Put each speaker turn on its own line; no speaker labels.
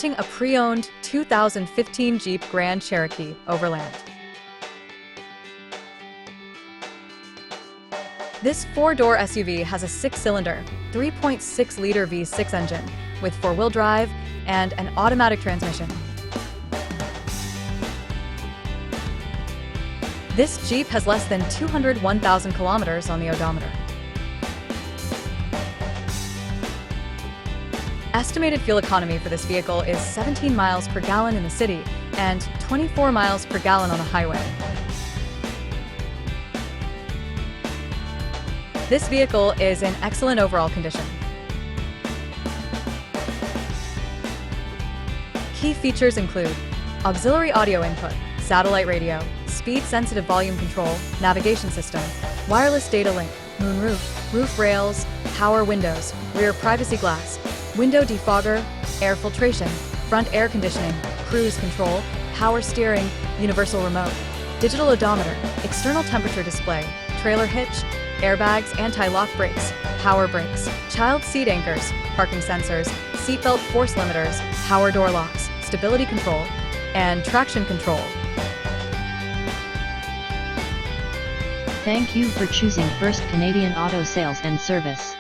A pre-owned 2015 Jeep Grand Cherokee Overland. This four-door SUV has a six-cylinder, 3.6-liter V6 engine with four-wheel drive and an automatic transmission. This Jeep has less than 201,000 kilometers on the odometer. Estimated fuel economy for this vehicle is 17 miles per gallon in the city and 24 miles per gallon on the highway. This vehicle is in excellent overall condition. Key features include auxiliary audio input, satellite radio, speed-sensitive volume control, navigation system, wireless data link, moonroof, roof rails, power windows, rear privacy glass, window defogger, air filtration, front air conditioning, cruise control, power steering, universal remote, digital odometer, external temperature display, trailer hitch, airbags, anti-lock brakes, power brakes, child seat anchors, parking sensors, seatbelt force limiters, power door locks, stability control, and traction control.
Thank you for choosing First Canadian Auto Sales and Service.